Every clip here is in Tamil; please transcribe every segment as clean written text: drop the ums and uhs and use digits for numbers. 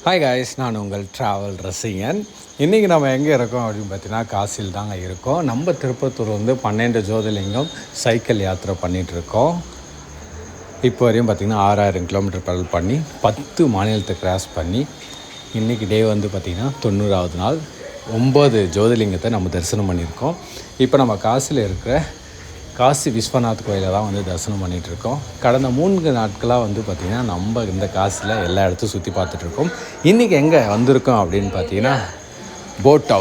ஹாய் காய்ஸ், நான் உங்கள் ட்ராவல் ரசிகன். இன்றைக்கி நம்ம எங்கே இருக்கோம் அப்படின்னு பார்த்தீங்கன்னா காசியில் தாங்க இருக்கோம். நம்ம திருப்பத்தூர் 12 ஜோதிர்லிங்கம் சைக்கிள் யாத்திரை பண்ணிகிட்ருக்கோம். இப்போ வரையும் பார்த்திங்கன்னா 6000 கிலோமீட்டர் பெடல் பண்ணி 10 மாநிலத்தை கிராஸ் பண்ணி இன்றைக்கி டே பார்த்திங்கன்னா 90வது நாள். 9 ஜோதிர்லிங்கத்தை நம்ம தரிசனம் பண்ணியிருக்கோம். இப்போ நம்ம காசியில் இருக்கிற காசி விஸ்வநாத் கோயிலை தான் தரிசனம் பண்ணிகிட்ருக்கோம். கடந்த 3 நாட்களாக பார்த்திங்கன்னா நம்ம இந்த காசில் எல்லா இடத்தையும் சுற்றி பார்த்துட்ருக்கோம். இன்றைக்கி எங்கே வந்திருக்கோம் அப்படின்னு பார்த்தீங்கன்னா போட்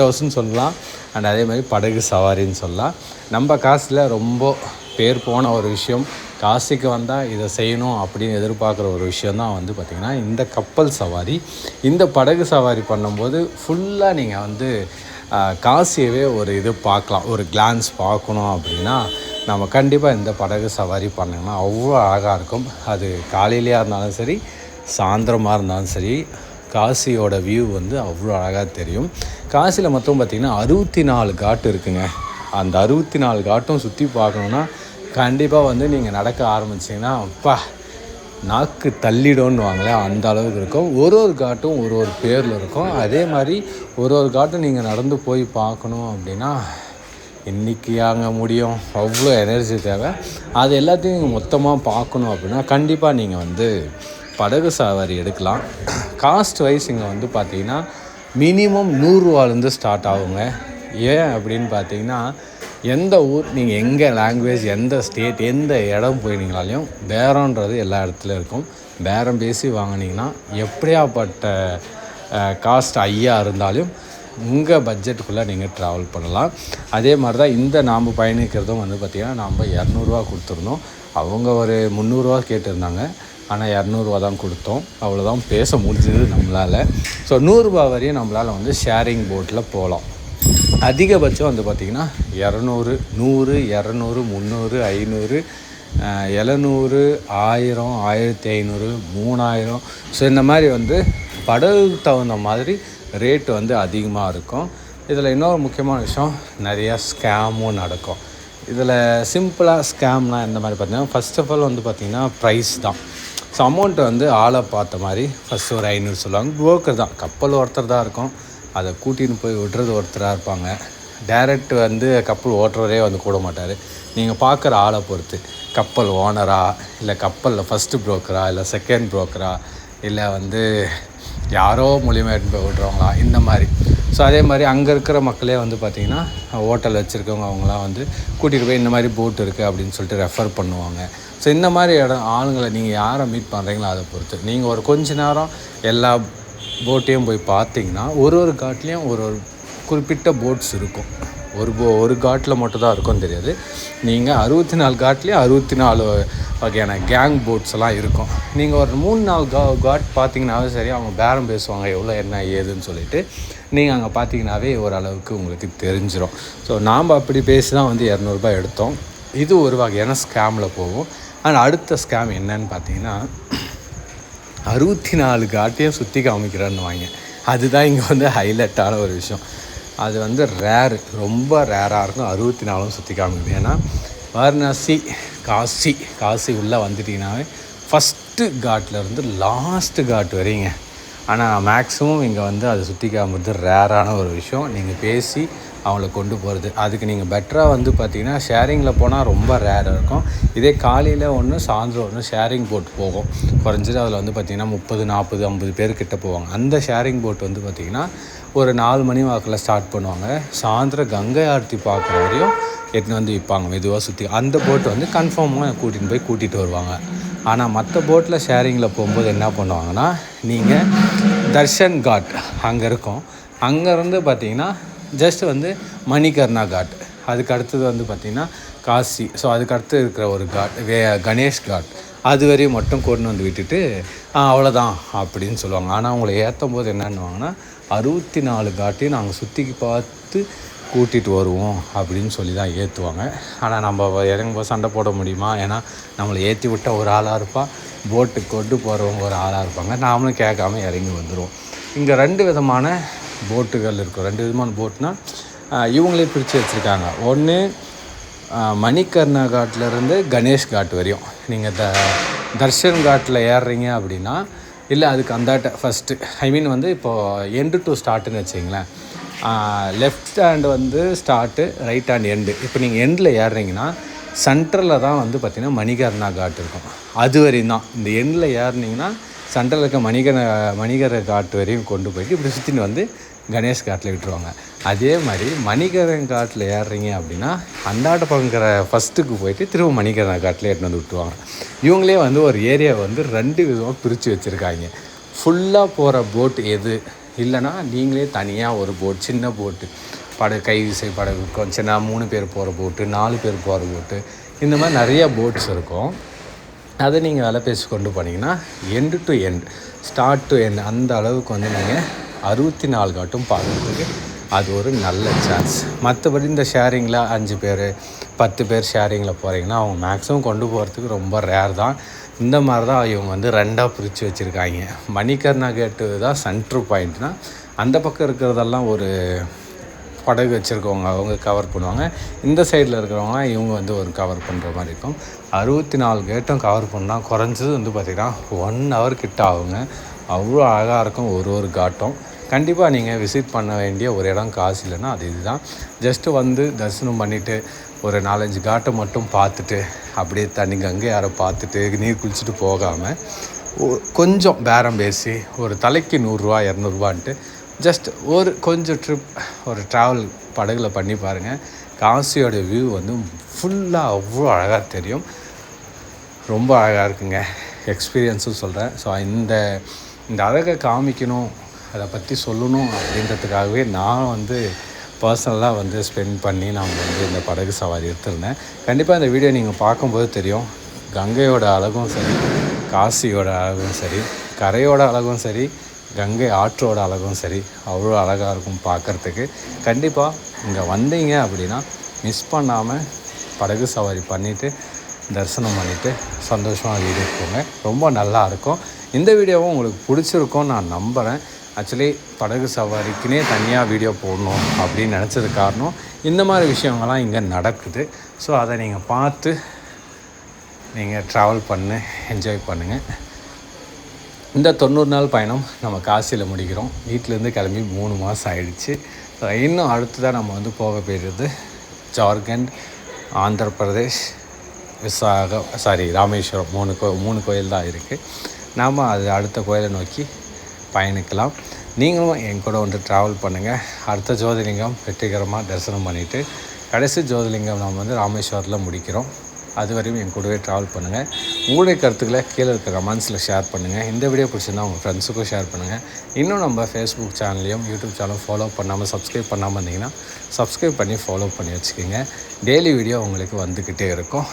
ஹவுஸ்ன்னு சொல்லலாம். அண்ட் அதே மாதிரி படகு சவாரின்னு சொல்லலாம். நம்ம காசில் ரொம்ப பேர் போன ஒரு விஷயம், காசிக்கு வந்தால் இதை செய்யணும் அப்படின்னு எதிர்பார்க்குற ஒரு விஷயந்தான் பார்த்திங்கன்னா இந்த கப்பல் சவாரி. இந்த படகு சவாரி பண்ணும்போது ஃபுல்லாக நீங்கள் காசியவே ஒரு பார்க்கலாம், ஒரு கிளான்ஸ் பார்க்கணும் அப்படின்னா நம்ம கண்டிப்பாக இந்த படகு சவாரி பண்ணிங்கன்னா அவ்வளோ அழகாக இருக்கும். அது காலையிலையாக இருந்தாலும் சரி, சாயந்தரமாக இருந்தாலும் சரி, காசியோட வியூ அவ்வளோ அழகாக தெரியும். காசியில் மொத்தம் பார்த்திங்கன்னா 64 காட்டு இருக்குங்க. அந்த 64 காட்டும் சுற்றி பார்க்கணுன்னா கண்டிப்பாக நீங்கள் நடக்க ஆரம்பிச்சிங்கன்னா அப்பா நாக்கு தள்ளிடும்னுவாங்களே, அந்த அளவுக்கு இருக்கும். ஒரு காட்டும் ஒரு பேரில் இருக்கும். அதே மாதிரி ஒரு காட்டும் நீங்கள் நடந்து போய் பார்க்கணும் அப்படின்னா இன்றைக்கி அங்கே முடியும், அவ்வளோ எனர்ஜி தேவை. அது எல்லாத்தையும் நீங்கள் மொத்தமாக பார்க்கணும் அப்படின்னா கண்டிப்பாக நீங்கள் படகு சவாரி எடுக்கலாம். காஸ்ட் வைஸ் இங்கே பார்த்தீங்கன்னா மினிமம் 100 ரூபாலேருந்து ஸ்டார்ட் ஆகுங்க. ஏன் அப்படின்னு பார்த்தீங்கன்னா எந்த ஊர், நீங்கள் எங்கே லாங்குவேஜ், எந்த ஸ்டேட், எந்த இடம் போயினீங்களாலையும் பேரம்ன்றது எல்லா இடத்துலையும் இருக்கும். பேரம் பேசி வாங்கினீங்கன்னா எப்படியாப்பட்ட காஸ்ட் ஐயா இருந்தாலும் உங்கள் பட்ஜெட்டுக்குள்ளே நீங்கள் ட்ராவல் பண்ணலாம். அதே மாதிரி தான் இந்த நாம் பயணிக்கிறதும் பார்த்திங்கன்னா நம்ம 200 கொடுத்துருந்தோம். அவங்க ஒரு 300 கேட்டிருந்தாங்க. ஆனால் 200 தான் கொடுத்தோம். அவ்வளோதான் பேச முடிஞ்சது நம்மளால். ஸோ 100 வரையும் நம்மளால் ஷேரிங் போட்டில் போகலாம். அதிகபட்சம் பார்த்திங்கன்னா 200, 100, 200, 300, 500, 700, 1000, 1500, 3000. ஸோ இந்த மாதிரி படகுக்கு தகுந்த மாதிரி ரேட்டு அதிகமாக இருக்கும். இதில் இன்னொரு முக்கியமான விஷயம், நிறையா ஸ்கேமும் நடக்கும். இதில் சிம்பிளாக ஸ்கேம்னால் எந்த மாதிரி பார்த்தீங்கன்னா, ஃபஸ்ட் ஆஃப் ஆல் பார்த்திங்கன்னா ப்ரைஸ் தான். ஸோ அமௌண்ட்டு ஆளை பார்த்த மாதிரி ஃபஸ்ட்டு ஒரு 500 சொல்லுவாங்க. புரோக்கர் தான், கப்பல் ஒருத்தர் தான் இருக்கும், அதை கூட்டின்னு போய் விடுறது ஒருத்தராக இருப்பாங்க. டைரக்ட் கப்பல் ஓட்டுறதே கூட மாட்டார். நீங்கள் பார்க்குற ஆளை பொறுத்து, கப்பல் ஓனரா, இல்லை கப்பலில் ஃபஸ்ட்டு புரோக்கரா, இல்லை செகண்ட் புரோக்கரா, இல்லை யாரோ மூலியமாக எடுத்து போய் விட்றவங்களா, இந்த மாதிரி. ஸோ அதே மாதிரி அங்கே இருக்கிற மக்களே பார்த்திங்கன்னா ஹோட்டல் வச்சுருக்கவங்க அவங்களாம் கூட்டிகிட்டு போய் இந்த மாதிரி போட் இருக்குது அப்படின்னு சொல்லிட்டு ரெஃபர் பண்ணுவாங்க. ஸோ இந்த மாதிரி ஆளுங்களை நீங்கள் யாரை மீட் பண்ணுறீங்களோ அதை பொறுத்து நீங்கள் ஒரு கொஞ்ச நேரம் எல்லா போட்டையும் போய் பார்த்தீங்கன்னா ஒரு காட்லேயும் ஒரு குறிப்பிட்ட போட்ஸ் இருக்கும். ஒரு காட்டில் மட்டும் தான் இருக்கும் தெரியாது. நீங்கள் 64 காட்லேயும் 64 வகையான கேங் போட்ஸ் எல்லாம் இருக்கும். நீங்கள் ஒரு 3-4 காட் பார்த்தீங்கன்னாவே சரி, அவங்க பேரம் பேசுவாங்க எவ்வளோ என்ன ஏதுன்னு சொல்லிவிட்டு. நீங்கள் அங்கே பார்த்தீங்கன்னாவே ஓரளவுக்கு உங்களுக்கு தெரிஞ்சிடும். ஸோ நாம் அப்படி பேசி தான் 200 எடுத்தோம். இது ஒரு வகையான ஸ்கேமில் போகும். ஆனால் அடுத்த ஸ்கேம் என்னன்னு பார்த்தீங்கன்னா 64 காட்டையும் சுற்றி காமிக்கிறேன்னு வாங்க. அதுதான் இங்கே ஹைலைட்டான ஒரு விஷயம். அது ரேரு, ரொம்ப ரேராக இருக்கும். 64 சுற்றி காமிக்குது. ஏன்னா வாரணாசி, காசி உள்ளே வந்துட்டிங்கனாவே ஃபஸ்ட்டு காட்டிலேருந்து லாஸ்ட்டு காட் வரைங்க. ஆனால் மேக்ஸிமம் இங்கே அதை சுற்றி காமிக்கிறது ரேரான ஒரு விஷயம். நீங்கள் பேசி அவங்கள கொண்டு போகிறது, அதுக்கு நீங்கள் பெட்டராக பார்த்திங்கன்னா ஷேரிங்கில் போனால் ரொம்ப ரேராக இருக்கும். இதே காலையில் ஒன்று, சாயந்தரம் ஒன்று ஷேரிங் போட் போகும். குறைஞ்சது அதில் பார்த்திங்கன்னா 30, 40, 50 பேர்கிட்ட போவாங்க. அந்த ஷேரிங் போட் பார்த்திங்கன்னா ஒரு 4 மணி வாக்கில் ஸ்டார்ட் பண்ணுவாங்க. சாயந்தரம் கங்கை ஆரத்தி பார்க்குற வரையும் எடுத்துன்னு விற்பாங்க மெதுவாக சுற்றி. அந்த போட்டு கன்ஃபார்மாக கூட்டிகிட்டு வருவாங்க. ஆனால் மற்ற போட்டில் ஷேரிங்கில் போகும்போது என்ன பண்ணுவாங்கன்னா, நீங்கள் தர்ஷன் காட் அங்கே இருக்கும். அங்கேருந்து பார்த்திங்கன்னா ஜஸ்ட் மணிகர்ணா காட், அதுக்கு அடுத்தது பார்த்திங்கன்னா காசி. ஸோ அதுக்கு அடுத்து இருக்கிற ஒரு காட் கணேஷ் காட், அது வரையும் மட்டும் கொண்டு விட்டுட்டு அவ்வளோதான் அப்படின்னு சொல்லுவாங்க. ஆனால் அவங்கள ஏற்றும் போது என்னன்னுவாங்கன்னா 64 காட்டையும் நாங்கள் சுற்றி பார்த்து கூட்டிகிட்டு வருவோம் அப்படின்னு சொல்லி தான் ஏற்றுவாங்க. ஆனால் நம்ம இறங்கும்போது சண்டை போட முடியுமா? ஏன்னா நம்மளை ஏற்றி விட்டால் ஒரு ஆளாக இருப்பான், போட்டுக்கு கொண்டு போகிறவங்க ஒரு ஆளாக இருப்பாங்க. நாமளும் கேட்காம இறங்கி வந்துடுவோம். இங்கே 2 விதமான போட்டுகள் இருக்கும். 2 விதமான போட்னால் இவங்களே பிரித்து வச்சுருக்காங்க. ஒன்று மணிகர்ணா காட்டிலேருந்து கணேஷ் காட் வரையும். நீங்கள் தர்ஷன் காட்டில் ஏறுறீங்க அப்படின்னா இல்லை அதுக்கு அந்தாட்ட ஃபஸ்ட்டு ஐ மீன் வந்து இப்போது எண்டு டு ஸ்டார்ட்டுன்னு வச்சிங்களேன். லெஃப்ட் ஹேண்டு வந்து ஸ்டார்ட்டு, ரைட் ஹேண்ட் எண்டு. இப்போ நீங்கள் எண்டில் ஏறுறீங்கன்னா சென்டரில் தான் வந்து பார்த்திங்கன்னா மணிகர்ணா காட் இருக்கும். அது வரையும் தான் இந்த எண்டில் ஏறினீங்கன்னா சென்டரில் இருக்க மணிகர காட்டு வரையும் கொண்டு போயிட்டு இப்படி சுற்றின்னு வந்து கணேஷ் காட்டில் விட்டுருவாங்க. அதே மாதிரி மணிகரன் காட்டில் ஏறுறீங்க அப்படின்னா அந்தாட்ட பங்குற ஃபஸ்ட்டுக்கு போயிட்டு திரும்ப மணிகரன் காட்டில் எடுத்து வந்து விட்டுருவாங்க. இவங்களே வந்து ஒரு ஏரியாவை வந்து 2 விதமாக பிரித்து வச்சுருக்காங்க. ஃபுல்லாக போகிற போட் எது, இல்லைனா நீங்களே தனியாக ஒரு போட், சின்ன போட்டு கை விசை படகு, கொஞ்சம் 3 பேர் போகிற போட்டு, 4 பேர் போகிற போட்டு, இந்த மாதிரி நிறையா போட்ஸ் இருக்கும். அதை நீங்கள் விலை பேசி கொண்டு போனீங்கன்னா end to end, start to end அந்த அளவுக்கு வந்து நீங்கள் 64 காட்டும் பார்க்குறதுக்கு அது ஒரு நல்ல சான்ஸ். மற்றபடி இந்த ஷேரிங்கில் 5 பேர் 10 பேர் ஷேரிங்கில் போகிறீங்கன்னா அவங்க மேக்ஸிமம் கொண்டு போகிறதுக்கு ரொம்ப ரேர் தான். இந்த மாதிரி தான் இவங்க வந்து 2ஆக பிரித்து வச்சுருக்காங்க. மணிகர்ணா கேட்டு தான் சென்ட்ரு பாயிண்ட்னால் அந்த பக்கம் இருக்கிறதெல்லாம் ஒரு படகு வச்சுருக்கவங்க அவங்க கவர் பண்ணுவாங்க. இந்த சைடில் இருக்கிறவங்க இவங்க வந்து ஒரு கவர் பண்ணுற மாதிரி இருக்கும். 64 கேட்டும் கவர் பண்ணால் குறைஞ்சது வந்து பார்த்திங்கன்னா 1 hour கிட்ட ஆகுங்க. அவ்வளோ அழகாக இருக்கும் ஒரு காட்டும். கண்டிப்பாக நீங்கள் விசிட் பண்ண வேண்டிய ஒரு இடம் காசு இல்லைன்னா அது இதுதான். ஜஸ்ட்டு வந்து தரிசனம் பண்ணிவிட்டு ஒரு 4-5 காட்டை மட்டும் பார்த்துட்டு அப்படியே தண்ணி கங்கை யாரை பார்த்துட்டு நீர் குளிச்சுட்டு போகாமல் கொஞ்சம் பேரம் பேசி ஒரு தலைக்கு 100 200 ஜஸ்ட் ஒரு கொஞ்சம் ட்ரிப் ஒரு ட்ராவல் படகுல பண்ணி பாருங்கள். காசியோட வியூ வந்து ஃபுல்லாக அவ்வளோ அழகாக தெரியும். ரொம்ப அழகாக இருக்குங்க. எக்ஸ்பீரியன்ஸும் சொல்கிறேன். ஸோ இந்த அழகை காமிக்கணும், அதை பற்றி சொல்லணும் அப்படின்றதுக்காகவே நான் வந்து பர்சனலாக வந்து ஸ்பெண்ட் பண்ணி நான் வந்து இந்த படகு சவாரி எடுத்திருந்தேன். கண்டிப்பாக இந்த வீடியோ நீங்கள் பார்க்கும்போது தெரியும், கங்கையோட அழகும் சரி, காசியோட அழகும் சரி, கரையோட அழகும் சரி, கங்கை ஆற்றோட அழகும் சரி, அவ்வளோ அழகாக இருக்கும் பார்க்குறதுக்கு. கண்டிப்பாக இங்கே வந்தீங்க அப்படின்னா மிஸ் பண்ணாமல் படகு சவாரி பண்ணிவிட்டு தரிசனம் பண்ணிவிட்டு சந்தோஷமாக வீட்டுக்கு போங்க. ரொம்ப நல்லாயிருக்கும். இந்த வீடியோவும் உங்களுக்கு பிடிச்சிருக்கும் நான் நம்புகிறேன். ஆக்சுவலி படகு சவாரிக்குனே தனியாக வீடியோ போடணும் அப்படின்னு நினச்சது காரணம் இந்த மாதிரி விஷயங்கள்லாம் இங்கே நடக்குது. ஸோ அதை நீங்கள் பார்த்து நீங்கள் ட்ராவல் பண்ணி என்ஜாய் பண்ணுங்கள். இந்த 90 நாள் பயணம் நம்ம காசியில் முடிக்கிறோம். வீட்டிலேருந்து கிளம்பி 3 மாதம் ஆகிடுச்சு. இன்னும் அடுத்ததாக நம்ம வந்து போக போயிடுறது ஜார்க்கண்ட், ஆந்திர பிரதேஷ், ராமேஸ்வரம். 3 கோயில் தான் இருக்குது. நாம் அது அடுத்த கோயிலை நோக்கி பயணிக்கலாம். நீங்களும் என் கூட வந்து ட்ராவல் பண்ணுங்கள். அடுத்த ஜோதிலிங்கம் வெற்றிகரமாக தரிசனம் பண்ணிவிட்டு கடைசி ஜோதிலிங்கம் நாம் வந்து ராமேஸ்வரத்தில் முடிக்கிறோம். அது வரையும் என் கூடவே ட்ராவல் பண்ணுங்கள். உங்களுடைய கருத்துக்களை கீழே இருக்க கமெண்ட்ஸில் ஷேர் பண்ணுங்கள். இந்த வீடியோ பிடிச்சிருந்தால் உங்கள் ஃப்ரெண்ட்ஸுக்கும் ஷேர் பண்ணுங்கள். இன்னும் நம்ம ஃபேஸ்புக் சேனல்லையும் யூடியூப் சேனலும் ஃபாலோ பண்ணாமல் சப்ஸ்கிரைப் பண்ணாமல் இருந்தீங்கன்னா சப்ஸ்கிரைப் பண்ணி ஃபாலோ பண்ணி வச்சுக்கோங்க. டெய்லி வீடியோ உங்களுக்கு வந்துக்கிட்டே இருக்கும்.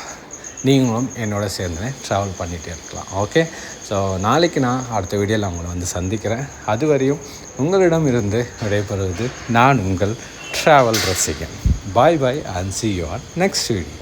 நீங்களும் என்னோட சேர்ந்து ட்ராவல் பண்ணிகிட்டே இருக்கலாம். ஓகே, ஸோ நாளைக்கு நான் அடுத்த வீடியோவில் உங்களை வந்து சந்திக்கிறேன். அதுவரையும் உங்களிடம் இருந்து விடைபெறுவது நான் உங்கள் ட்ராவல் ரசிகன். பாய் and see you on next video.